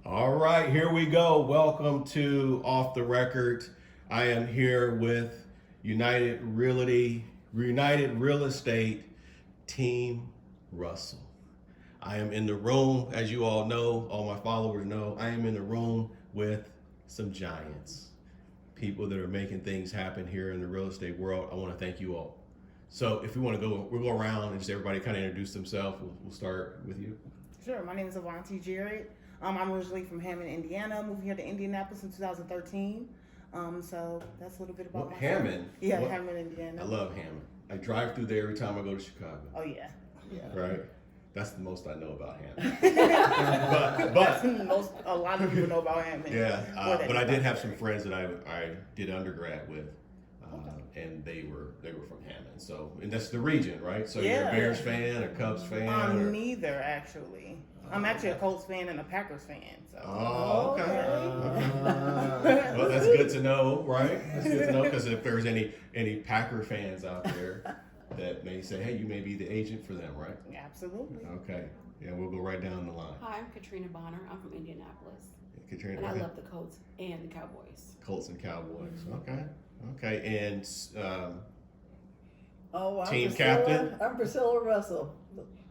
All right, here we go. Welcome to Off the Record. I am here with United Real Estate Team Russell. I am in the room, as you all know, all my followers know, I am in the room with some giants, people that are making things happen here in the real estate world. I want to thank you all. So if we want to go, we'll go around and just everybody kind of introduce themselves. We'll start with you. Sure. My name is Avanti Jarrett. I'm originally from Hammond, Indiana. Moved here to Indianapolis in 2013. So that's a little bit about myself. Hammond? Yeah, Hammond, Indiana. I love Hammond. I drive through there every time I go to Chicago. Oh yeah. Right? That's the most I know about Hammond. but a lot of people know about Hammond. Yeah, but I did have some friends that I did undergrad with, and they were from Hammond. So, and that's the region, right? So you're a Bears fan, a Cubs fan? Neither actually. I'm actually a Colts fan and a Packers fan. So. Oh, okay. Well, that's good to know, right? That's good to know, because if there's any Packer fans out there that may say, hey, you may be the agent for them, right? Absolutely. Okay. Yeah, we'll go right down the line. Hi, I'm Katrina Bonner. I'm from Indianapolis. Katrina, and I love the Colts and the Cowboys. Colts and Cowboys. Okay. And I'm team Priscilla, captain? I'm Priscilla Russell,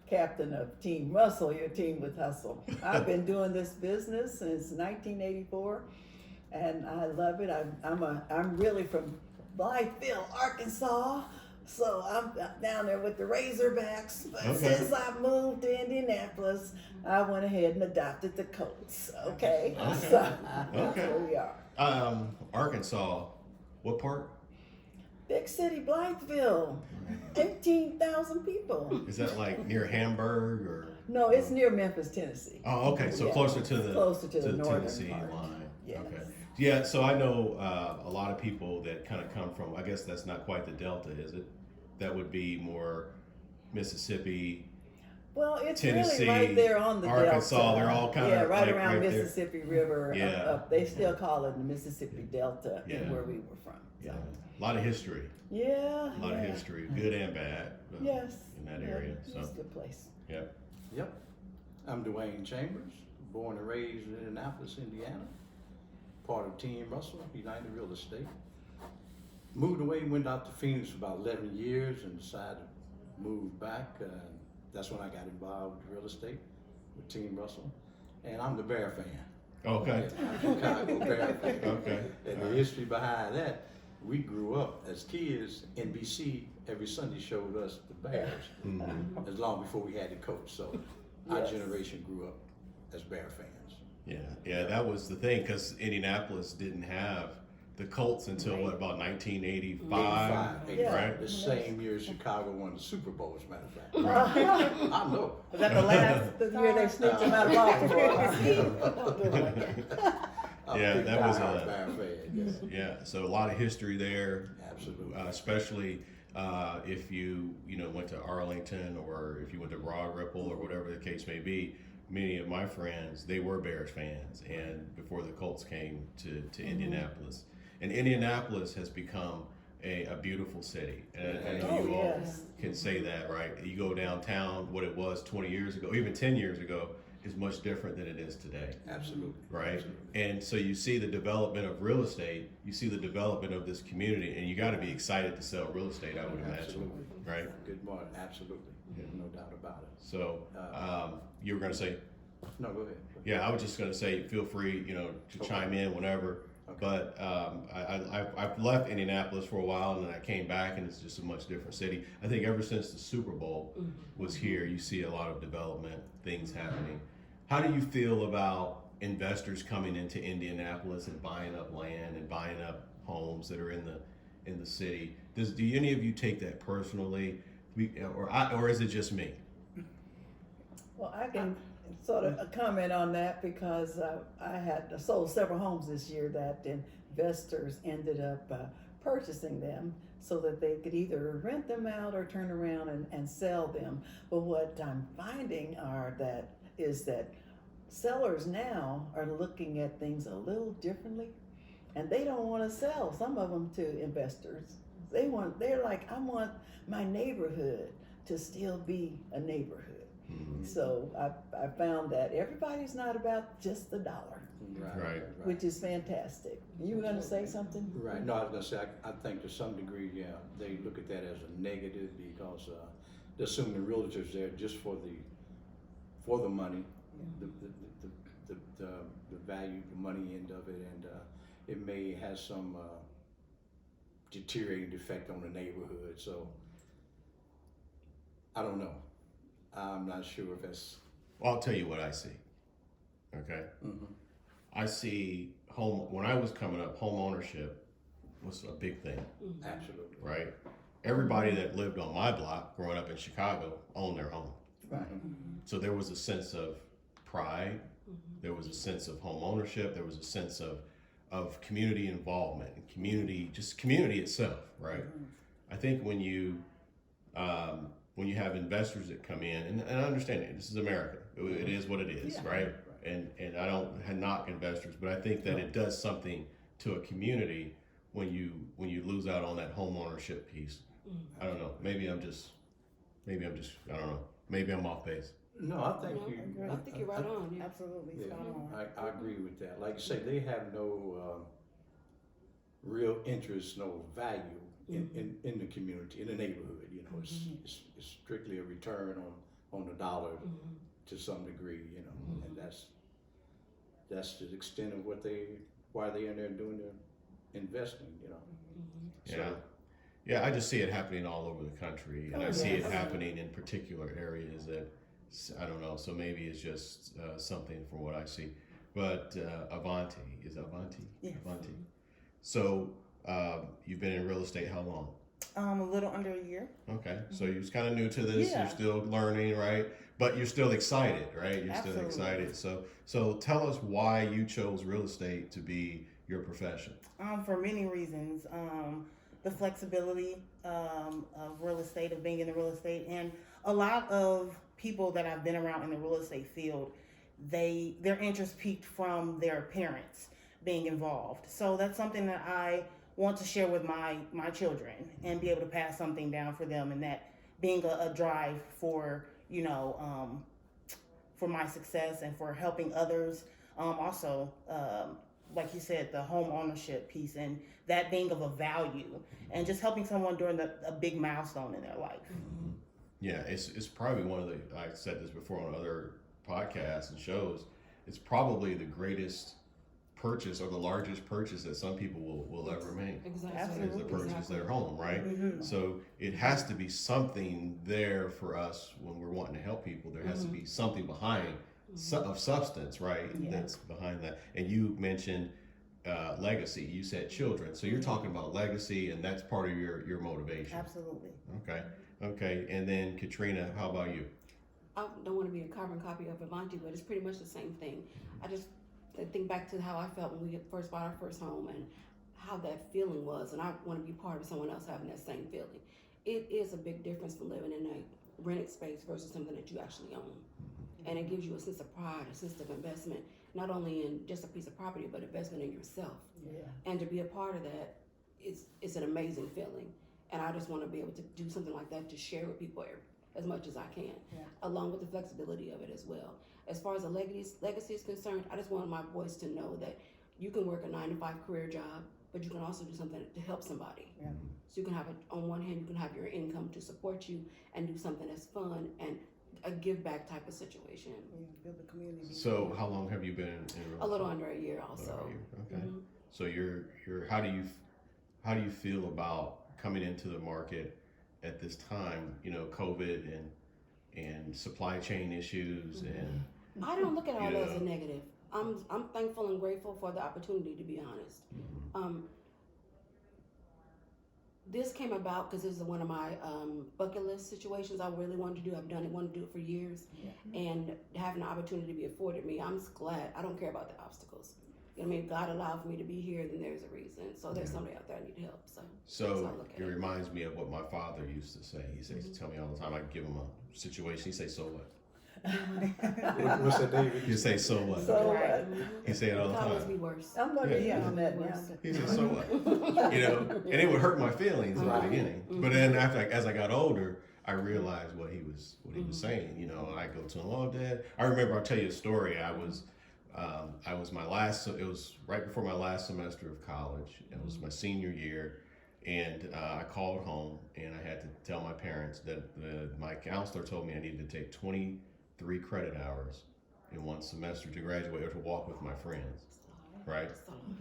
captain of Team Russell, your team with hustle. I've been doing this business since 1984, and I love it. I'm really from Blytheville, Arkansas. So I'm down there with the Razorbacks, but since I moved to Indianapolis, I went ahead and adopted the Colts. Okay. So that's where we are. Arkansas, what part? Big city, Blytheville, 18,000 people. Is that like near Hamburg or? No, it's near Memphis, Tennessee. Oh, okay. So closer to the northern Tennessee part. line. Yes. Okay. Yeah. So I know a lot of people that kind of come from. I guess that's not quite the Delta, is it? That would be more Mississippi. Well, it's Tennessee, really right there on the Arkansas, Delta. they're all kind of right like around right Mississippi River. Yeah. Up. They still call it the Mississippi Delta, where we were from. So. Yeah. A lot of history. Yeah. A lot of history, good and bad. Yes. In that area. It's So. a good place. Yep. I'm Dwayne Chambers, born and raised in Indianapolis, Indiana. Part of Team Russell, United Real Estate. Moved away, went out to Phoenix for about 11 years and decided to move back. That's when I got involved with real estate with Team Russell. And I'm the Bear fan. Okay. Chicago Bear fan. Okay. And the history behind that, we grew up as kids, NBC every Sunday showed us the Bears, as long before we had the coach. So our generation grew up as Bear fans. Yeah, that was the thing, because Indianapolis didn't have the Colts until about 1985, right? The same year Chicago won the Super Bowl, as a matter of fact. Right. I know. Was that the last? The year they sneaked them out of Baltimore. Yeah, that was Bear fan. yeah. So a lot of history there. Absolutely. Especially if you went to Arlington, or if you went to Broad Ripple, or whatever the case may be. Many of my friends, they were Bears fans, and before the Colts came to Indianapolis. And Indianapolis has become a beautiful city. And I know you all can say that, right? You go downtown, what it was 20 years ago, even 10 years ago, is much different than it is today. Absolutely. Right? Absolutely. And so you see the development of real estate, you see the development of this community, and you got to be excited to sell real estate, I would imagine. Absolutely. Right? Good morning. Absolutely. No doubt about it. So you were going to say? No, go ahead. Yeah, I was just going to say, feel free, to chime in whenever. Okay. But I've left Indianapolis for a while, and then I came back, and it's just a much different city. I think ever since the Super Bowl was here, you see a lot of development, things happening. How do you feel about investors coming into Indianapolis and buying up land and buying up homes that are in the city? Do any of you take that personally, or is it just me? Well, I can sort of comment on that because I had sold several homes this year that investors ended up purchasing them so that they could either rent them out or turn around and sell them. But what I'm finding is that sellers now are looking at things a little differently, and they don't want to sell some of them to investors. They're like, I want my neighborhood to still be a neighborhood. So I found that everybody's not about just the dollar, Right. which is fantastic. You were gonna say something? Right. No, I was gonna say I think to some degree, yeah, they look at that as a negative because they assume the realtor's there just for the money, the value, the money end of it, and it may have some deteriorating effect on the neighborhood. So I don't know. I'm not sure if that's. Well, I'll tell you what I see. Okay. I see when I was coming up, home ownership was a big thing, Absolutely. right? Everybody that lived on my block growing up in Chicago owned their home. Right. So there was a sense of pride. There was a sense of home ownership. There was a sense of community involvement and community itself, right? I think when you have investors that come in, and I understand it, this is America. It is what it is, Yeah. right? And I don't knock investors, but I think that it does something to a community when you lose out on that home ownership piece. I don't know. Maybe I'm just I don't know. Maybe I'm off base. No, I think No, you. I agree. I think you're right on. Yeah. Absolutely, Yeah, spot on. I agree with that. Like you say, they have no real interest, no value in the community, in the neighborhood. You know, it's strictly a return on the dollar to some degree. You know, and that's the extent of why they in there doing their investing. You know. Yeah. Yeah, I just see it happening all over the country, and I see it happening in particular areas that, I don't know, so maybe it's just something from what I see. But Avanti, is it Avanti? Yes. Avanti. So you've been in real estate how long? A little under a year. Okay, so you're kind of new to this, Yeah. you're still learning, right? But you're still excited, right? You're Absolutely. still excited. So tell us why you chose real estate to be your profession. For many reasons. The flexibility of real estate, of being in the real estate, and a lot of people that I've been around in the real estate field, their interest peaked from their parents being involved. So that's something that I want to share with my children and be able to pass something down for them, and that being a drive for for my success and for helping others. Also, like you said, the home ownership piece and that being of a value, and just helping someone during a big milestone in their life. Yeah, it's probably one of the, I said this before on other podcasts and shows, it's probably the greatest purchase or the largest purchase that some people will ever make. Exactly. Absolutely. Is the purchase their home, right? Mm-hmm. So it has to be something there for us when we're wanting to help people. There has to be something behind of substance, right? Yeah. That's behind that. And you mentioned legacy. You said children. So you're talking about legacy, and that's part of your motivation. Absolutely. Okay. And then Katrina, how about you? I don't want to be a carbon copy of Avanti, but it's pretty much the same thing. I think back to how I felt when we first bought our first home and how that feeling was, and I want to be part of someone else having that same feeling. It is a big difference from living in a rented space versus something that you actually own. And it gives you a sense of pride, a sense of investment, not only in just a piece of property, but investment in yourself. Yeah. And to be a part of that, it's an amazing feeling. And I just want to be able to do something like that to share with people as much as I can, along with the flexibility of it as well. As far as the legacy is concerned, I just want my boys to know that you can work a 9-to-5 career job, but you can also do something to help somebody. Yeah. So you can have on one hand, you can have your income to support you and do something that's fun and a give back type of situation. Yeah, build a community. So how long have you been in real estate? A little under a year A also. little over a year. Okay. Mhm. So you're how do you feel about coming into the market at this time? You know, COVID and supply chain issues and I don't look at all that as Yeah. a negative. I'm thankful and grateful for the opportunity, to be honest. This came about because this is one of my bucket list situations I really wanted to do. Wanted to do it for years, and having the opportunity to be afforded me, I'm just glad. I don't care about the obstacles. You know what I mean? God allowed for me to be here, then there's a reason. So there's somebody out there I need help. So that's how I look at it reminds me of what my father used to say. He says, tell me all the time, I give him a situation, he say, so what? What's that, David? He say, so what? So Right. He say it all It the could always time. be worse. I'm gonna Yeah. use that now. He said, so what? You know, and it would hurt my feelings in the Right. beginning. But then as I got older, I realized what he was saying. You know, I go to him, oh, Dad. I remember, I'll tell you a story. I was it was right before my last semester of college. It was my senior year, and I called home and I had to tell my parents that my counselor told me I needed to take 23 credit hours in one semester to graduate or to walk with my friends, right?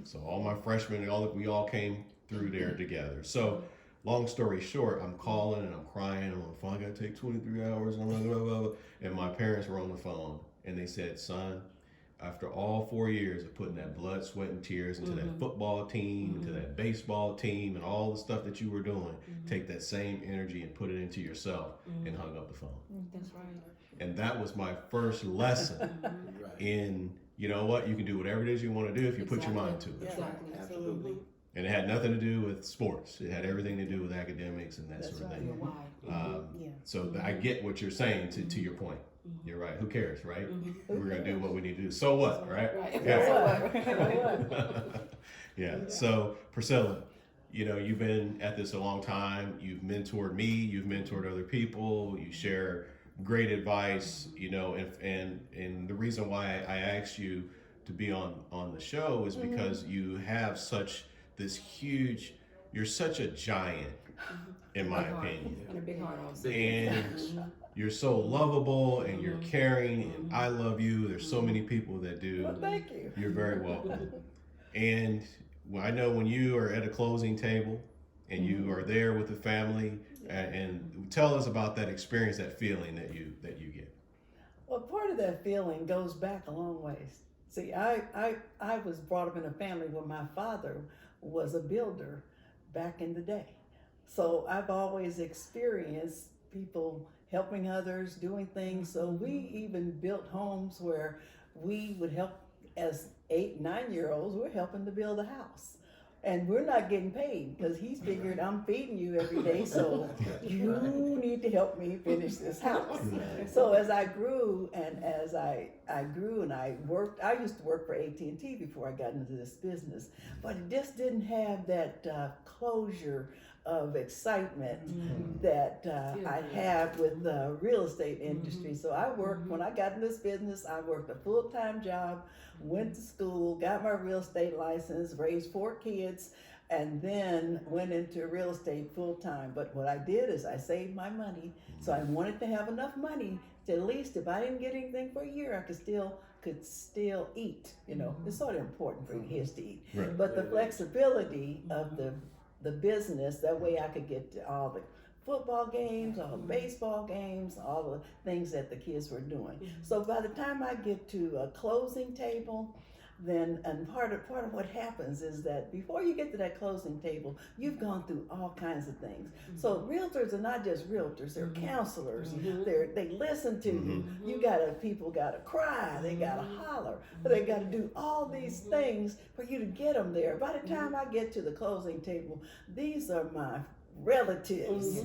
So all my freshmen, we all came through there together. So long story short, I'm calling and I'm crying. I'm on the phone. I got to take 23 hours. And I'm like, blah, blah, blah. And my parents were on the phone and they said, son, after all 4 years of putting that blood, sweat, and tears into that football team, into that baseball team, and all the stuff that you were doing, take that same energy and put it into yourself, and hung up the phone. That's right. And that was my first lesson in, you know what, you can do whatever it is you want to do if you put your mind to it. Exactly. Absolutely. And it had nothing to do with sports. It had everything to do with academics and that sort of thing. So I get what you're saying to your point. You're right. Who cares, right? We're going to do what we need to do. So what, right? Yeah. So Priscilla, you know, you've been at this a long time. You've mentored me. You've mentored other people. You share great advice, you know, and the reason why I asked you to be on the show is because you have you're such a giant, in my opinion. And a big heart also. And you're so lovable and you're caring and I love you. There's so many people that do. Well, thank you. You're very welcome. And I know when you are at a closing table and you are there with the family, and tell us about that experience, that feeling that you get. Well, part of that feeling goes back a long ways. See, I was brought up in a family where my father was a builder back in the day. So I've always experienced people helping others, doing things. So we even built homes where we would help as 8, 9-year-olds, we're helping to build a house. And we're not getting paid because he's figured I'm feeding you every day, so you need to help me finish this house. So as I grew and as I grew and I worked, I used to work for AT&T before I got into this business, but it just didn't have that closure of excitement that I have with the real estate industry. So I worked, when I got in this business, I worked a full-time job, went to school, got my real estate license, raised 4 kids, and then went into real estate full-time. But what I did is I saved my money, so I wanted to have enough money to at least, if I didn't get anything for a year, I could still eat. You know, it's sort of important for kids to eat. Right. But the flexibility of the business, that way I could get to all the football games, all the baseball games, all the things that the kids were doing. So by the time I get to a closing table, then, and part of what happens is that before you get to that closing table, you've gone through all kinds of things. So realtors are not just realtors, they're counselors. They listen to you. People gotta cry, they gotta holler, they gotta do all these things for you to get them there. By the time I get to the closing table, these are my relatives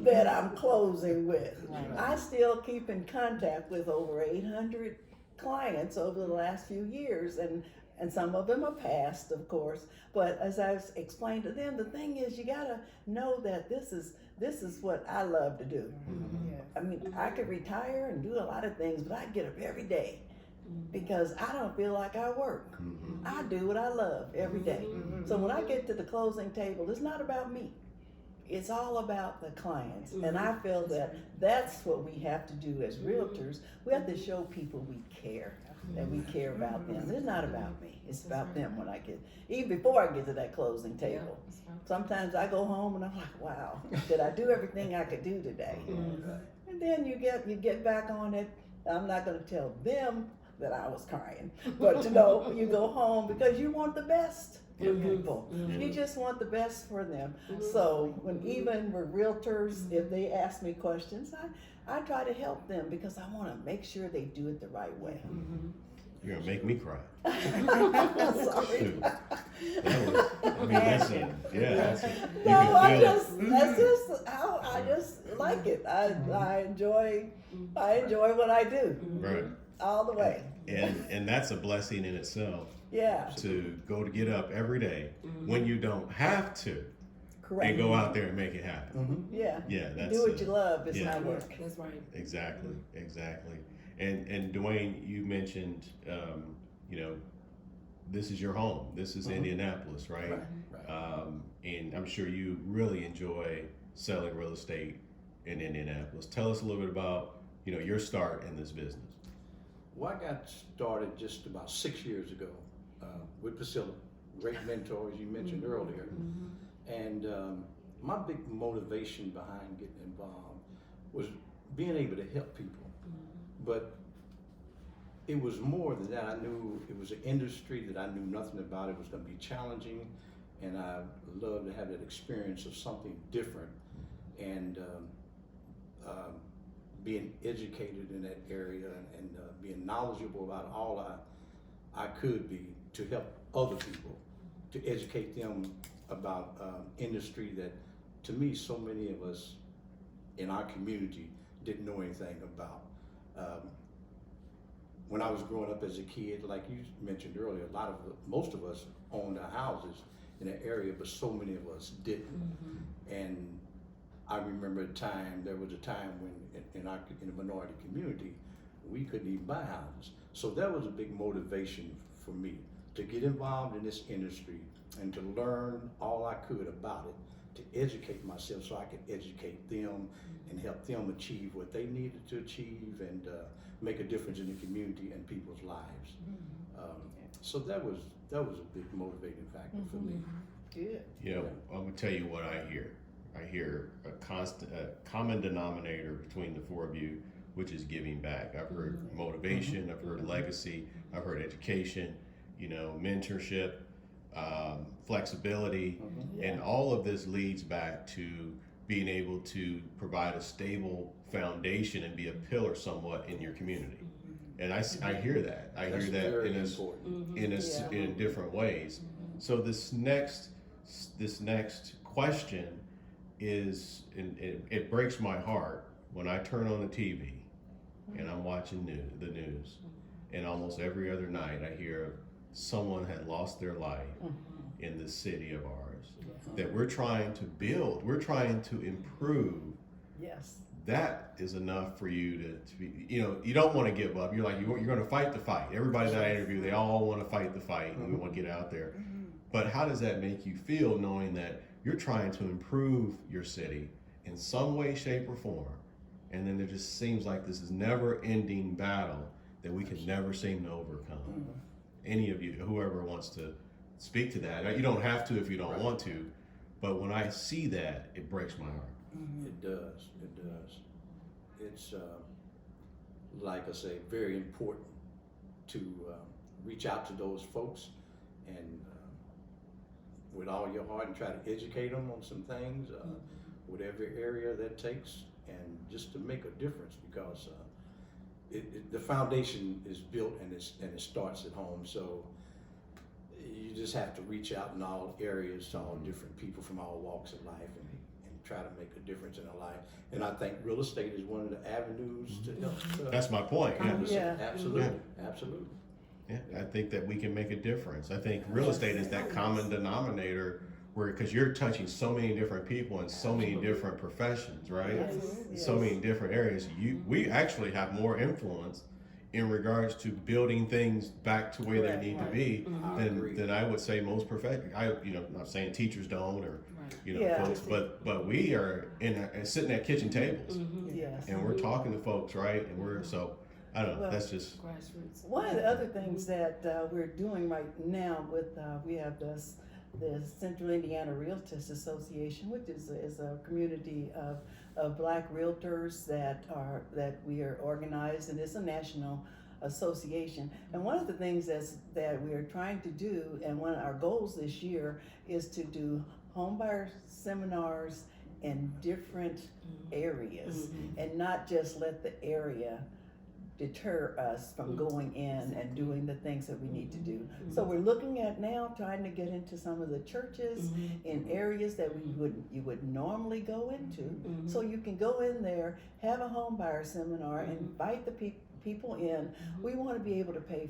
that I'm closing with. I still keep in contact with over 800 clients over the last few years, and some of them are past, of course, but as I've explained to them, the thing is, you gotta know that this is what I love to do. I mean, I could retire and do a lot of things, but I get up every day because I don't feel like I work. I do what I love every day. So when I get to the closing table, it's not about me. It's all about the clients. And I feel that that's what we have to do as realtors. We have to show people we care, that we care about them. It's not about me. It's about them when even before I get to that closing table. Sometimes I go home and I'm like, wow, did I do everything I could do today? And then you get back on it. I'm not going to tell them that I was crying, but you go home because you want the best for people. You just want the best for them. So even with realtors, if they ask me questions, I try to help them because I want to make sure they do it the right way. You're gonna make me cry. Sorry. Shoot. That's it. Yeah. That's it. You No, can feel it. that's just how I just like it. I enjoy what I do. Right. All the way. And that's a blessing in itself. Yeah. To get up every day when you don't have to, Correct. and go out there and make it happen. Yeah. Yeah, that's Do what you love. It's yeah. not work. That's right. Exactly. And Dwayne, you mentioned, you know, this is your home. This is Indianapolis, right? Right. And I'm sure you really enjoy selling real estate in Indianapolis. Tell us a little bit about, you know, your start in this business. Well, I got started just about 6 years ago with Priscilla, great mentor, as you mentioned earlier. And my big motivation behind getting involved was being able to help people. But it was more than that. I knew it was an industry that I knew nothing about. It was going to be challenging, and I loved to have that experience of something different and being educated in that area and being knowledgeable about all I could be to help other people, to educate them about industry that, to me, so many of us in our community didn't know anything about. When I was growing up as a kid, like you mentioned earlier, most of us owned our houses in an area, but so many of us didn't. And I remember there was a time when in the minority community, we couldn't even buy houses. So that was a big motivation for me to get involved in this industry and to learn all I could about it, to educate myself so I could educate them and help them achieve what they needed to achieve and make a difference in the community and people's lives. So that was a big motivating factor for me. Good. You know, I'm gonna tell you what I hear. I hear a common denominator between the four of you, which is giving back. I've heard motivation, I've heard legacy, I've heard education, you know, mentorship, flexibility, and all of this leads back to being able to provide a stable foundation and be a pillar somewhat in your community. And I hear that. I That's hear that very in important. in different ways. So this next question is, and it breaks my heart when I turn on the TV and I'm watching the news, and almost every other night I hear someone had lost their life in the city of ours that we're trying to build, we're trying to improve. Yes. That is enough for you to be, you know, you don't want to give up. You're like, you're going to fight the fight. Everybody that I interview, they all want to fight the fight and we want to get out there. But how does that make you feel knowing that you're trying to improve your city in some way, shape, or form? And then there just seems like this is never-ending battle that we can never seem to overcome. Any of you, whoever wants to speak to that, you don't have to if you don't want to, but when I see that, it breaks my heart. It does. It's, like I say, very important to reach out to those folks and with all your heart and try to educate them on some things, whatever area that takes, and just to make a difference, because the foundation is built and it starts at home. So you just have to reach out in all areas to all different people from all walks of life and try to make a difference in their life. And I think real estate is one of the avenues to help. That's my point. Yeah. Absolutely. Absolutely. Yeah, I think that we can make a difference. I think real estate is that common denominator where, because you're touching so many different people in so many different professions, right? Yes. So many different areas. We actually have more influence in regards to building things back to where they need to be than I would say most professions. I'm not saying teachers don't or folks, but we are sitting at kitchen tables Yes. and we're talking to folks, right? And we're I don't know. Well, That's just Grassroots. One of the other things that we're doing right now with we have the Central Indiana Realtors Association, which is a community of Black realtors that we are organized, and it's a national association. And one of the things that we are trying to do, and one of our goals this year, is to do homebuyer seminars in different areas, and not just let the area deter us from going in and doing the things that we need to do. So we're looking at now trying to get into some of the churches in areas that you would normally go into. So you can go in there, have a home buyer seminar, invite the people in. We want to be able to pay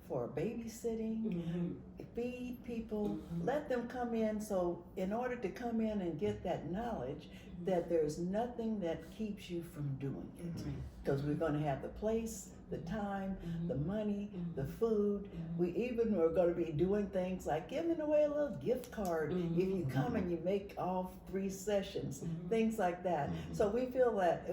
for babysitting, Mhm. feed people, Mhm. let them come in. So in order to come in and get that knowledge, that there's nothing that keeps you from doing it. Because we're going to have the place, the time, the money, the food. We even are going to be doing things like giving away a little gift card if you come and you make all 3 sessions, things like that. So we feel that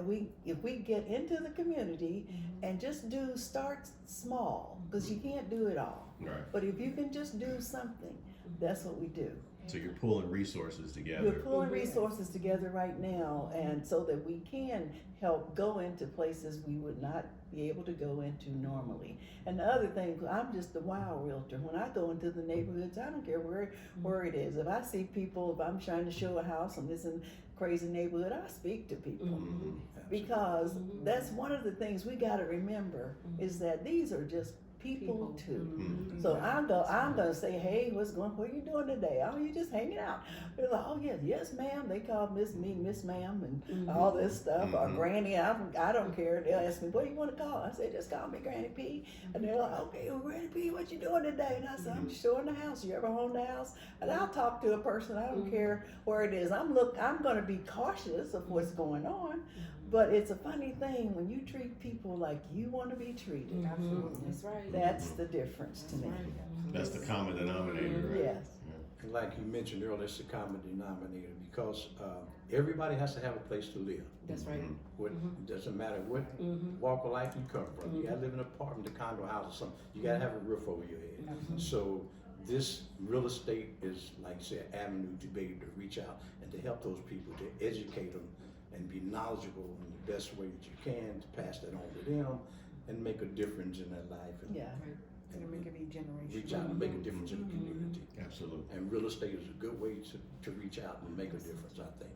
if we get into the community and just start small, because you can't do it all. Right. But if you can just do something, that's what we do. So you're pulling resources together. We're pulling resources together right now, and so that we can help go into places we would not be able to go into normally. And the other thing, I'm just a wild realtor. When I go into the neighborhoods, I don't care where it is. If I see people, if I'm trying to show a house and it's in a crazy neighborhood, I speak to people. Because that's one of the things we got to remember is that these are just people too. So I'm gonna say, hey, what are you doing today? Oh, you just hanging out. They're like, oh yes ma'am. They call me Miss Ma'am and all this stuff, or Granny. I don't care. They'll ask me, what do you want to call? I say, just call me Granny P. And they're like, okay, well, Granny P, what you doing today? And I said, I'm showing the house. You ever own the house? And I'll talk to a person. I don't care where it is. I'm gonna be cautious of what's going on. But it's a funny thing when you treat people like you want to be treated. Absolutely. That's right. That's the difference to me. That's the common denominator, right? Yes. And like you mentioned earlier, it's a common denominator because everybody has to have a place to live. That's right. It doesn't matter what walk of life you come from. You gotta live in an apartment, a condo house, or something. You gotta have a roof over your head. So this real estate is, like you said, avenue to be able to reach out and to help those people, to educate them and be knowledgeable in the best way that you can, to pass that on to them and make a difference in their life. And Yeah. And it could be generational. reach out and make a difference in the community. Absolutely. And real estate is a good way to reach out and make a difference, I think.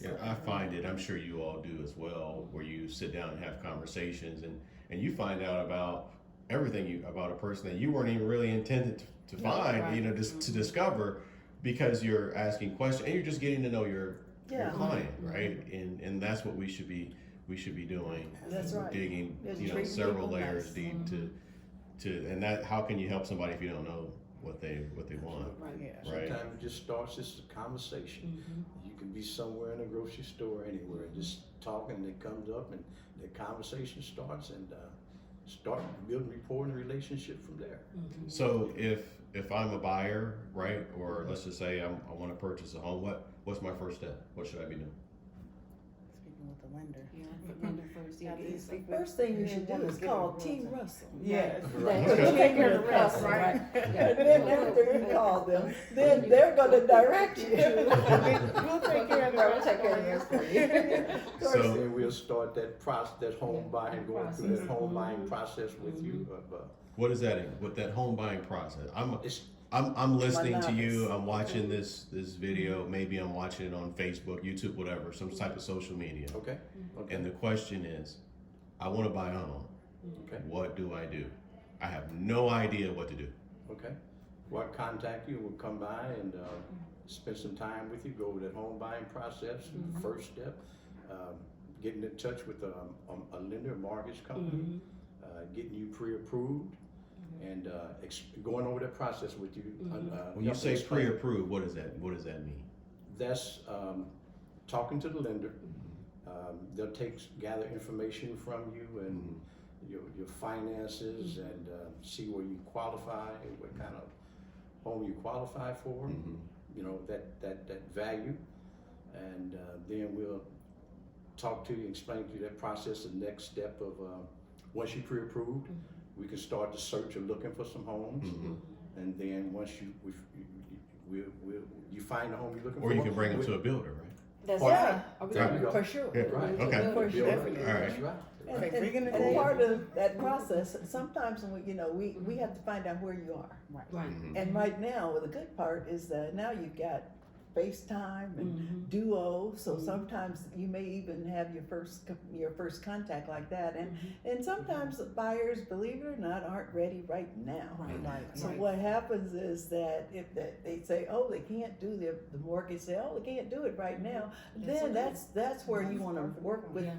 Yeah, I find it, I'm sure you all do as well, where you sit down and have conversations and you find out about everything about a person that you weren't even really intended to find, you know, to discover, because you're asking questions and you're just getting to know your client, right? And that's what we should be doing. That's right. Digging, Just you know, treat several people layers nice. deep to and that, how can you help somebody if you don't know what they want? Right. Yeah. Right. Sometimes it just starts just a conversation. You can be somewhere in a grocery store, anywhere, and just talking, and it comes up, and the conversation starts, and start building rapport and relationship from there. So if I'm a buyer, right, or let's just say I want to purchase a home, what's my first step? What should I be doing? Speaking with the lender. Yeah, put London first. Yeah, Gotta get speak yourself- First thing you should do is Get call a Team realtor. Russell. Yes. Right. They'll take care of the rest, Right. And then after you call them, then they're gonna direct you. We'll take care of the We'll rest take care of the rest for you. So- Then we'll start that process, that home buying, going through that home buying process with you. What is that with that home buying process? It's I'm listening to you. novice. I'm watching this video. Maybe I'm watching it on Facebook, YouTube, whatever, some type of social media. okay. And the question is, I want to buy a home. Okay. What do I do? I have no idea what to do. Okay. Well, I'll contact you. We'll come by and spend some time with you. Go over that home buying process. First step, getting in touch with a lender, a mortgage company, getting you pre-approved, and going over that process with you. When you say pre-approved, what does that mean? That's talking to the lender. They'll gather information from you and your finances and see where you qualify, what kind of home you qualify for, you know, that value. And then we'll talk to you, explain to you that process, the next step of once you're pre-approved, we can start the search of looking for some homes. And then once you find the home you're looking for. Or you can bring them to a builder, right? That's Yeah. right. Are we There gonna- you go. For sure. Right. Okay. For sure. Definitely. All right. That's right. And, Like, bring in the and day. part of that process, sometimes when we have to find out where you are. Right. And right now, the good part is that now you've got FaceTime and Duo, so sometimes you may even have your first contact like that, and sometimes the buyers, believe it or not, aren't ready right now. Right. So what happens is that if they say, oh, they can't do the mortgage sale, they can't do it right now, then that's where you want to work with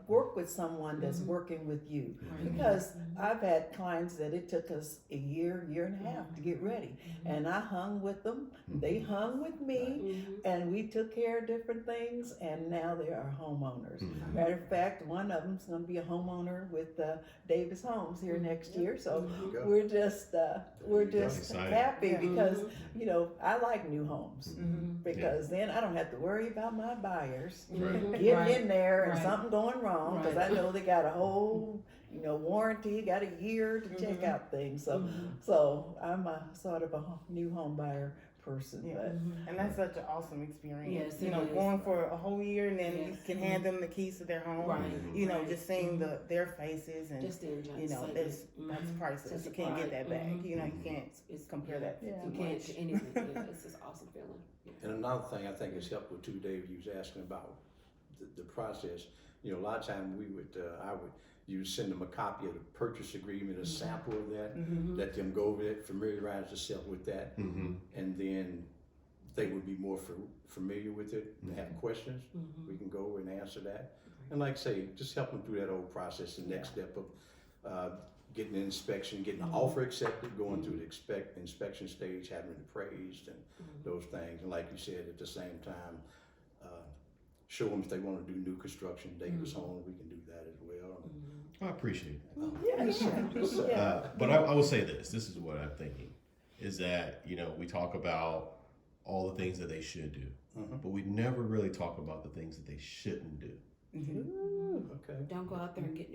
work with someone that's working with you. Right. Because I've had clients that it took us a year and a half to get ready. And I hung with them, they hung with me, and we took care of different things, and now they are homeowners. Matter of fact, one of them's gonna be a homeowner with Davis Homes here next year, so we're just Excited. happy because, you know, I like new homes. Because then I don't have to worry about my buyers Right. getting in there and Right. something going wrong, because Right. I know they got a whole, you know, warranty, got a year to check out things. So I'm a sort of a new home buyer person. Yeah. But And that's such an awesome experience. Yes, you it know, is. going for a whole year and then you Yes. can hand them the keys to their home. Right. You know, Right. just seeing their faces and Just the enjoyment. you know, that's priceless. Sense You of can't get pride. that back. You know, you can't It's compare that. Yeah. You can't to anything. Yeah, it's just awesome feeling. Yeah. And another thing I think is helpful too, Dave, you was asking about the process. You know, a lot of times you would send them a copy of the purchase agreement, a sample of that, let them go over it, familiarize themselves with that, and then they would be more familiar with it. They have questions, we can go and answer that. And like I say, just help them through that whole process, the next step of getting an inspection, getting an offer accepted, going through the inspection stage, having it appraised and those things. And like you said, at the same time, show them if they want to do new construction, Davis Home, we can do that as well. I appreciate that. yeah. But I will say this is what I'm thinking, is that, you know, we talk about all the things that they should do, but we never really talk about the things that they shouldn't do. Okay. Don't go out there and get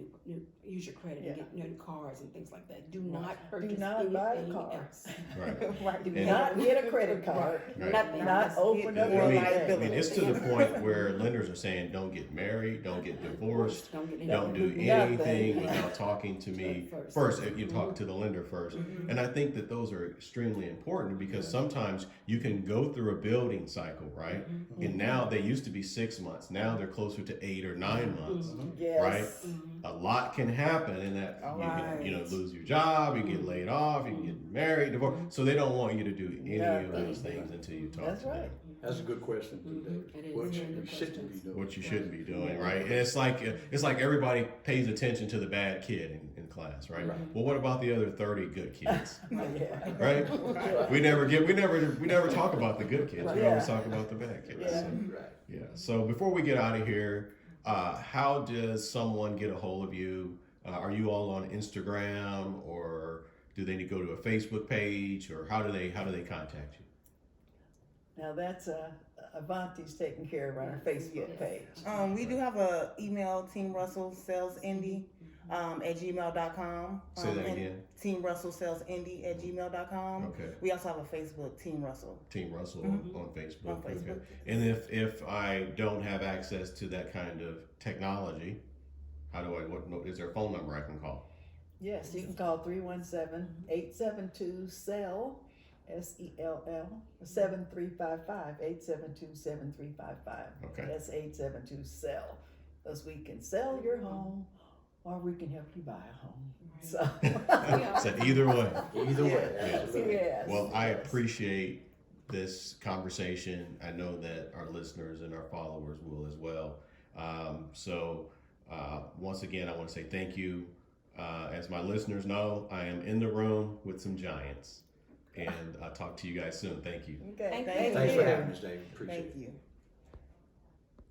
use your credit and get new cars and things like that. Do not purchase Do not buy a anything car. else. Right. Right. Do And- not get a credit card. Right. Nothing. Not open up I your mean, liability. it's to the point where lenders are saying, don't get married, don't get divorced, Don't get don't do Nothing. anything without talking to me First. first. You talk to the lender first. And I think that those are extremely important because sometimes you can go through a building cycle, right? And now they used to be 6 months. Now they're closer to 8 or 9 months, Yes. right? A lot can happen in that you can, you know, lose your job, you get laid off, you can get married, divorced. So they don't want you to do any of those things until you talk That's to them. right. That's a good question too, Dave. It is. What Very you good shouldn't be questions. doing. What you shouldn't be doing, right? And it's like everybody pays attention to the bad kid in class, right? Well, what about the other 30 good kids, Yeah. right? We never talk about the good kids. We Yeah. always talk about the bad kids. Yeah. So, Right. yeah. So before we get out of here, how does someone get a hold of you? Are you all on Instagram, or do they need to go to a Facebook page, or how do they contact you? Now that's Avanti's taking care of our Facebook page. We do have a email, Team Russell Sales Indy at gmail.com. Say that again. Team Russell Sales Indy at gmail.com. Okay. We also have a Facebook, Team Russell. Team Russell on Facebook. On Facebook. Okay. And if I don't have access to that kind of technology, how do what is there a phone number I can call? Yes, you can call 317-872-SELL, SELL, 7355, 872-7355. Okay. That's 872-SELL. Because we can sell your home or we can help you buy a home. So, So either way. Either way, Yeah. absolutely. yes. Well, I appreciate this conversation. I know that our listeners and our followers will as well. Once again, I want to say thank you. As my listeners know, I am in the room with some giants. And I'll talk to you guys soon. Thank you. Okay, Thank thank you. Thanks you. for having us, Dave. Appreciate it. Thank you.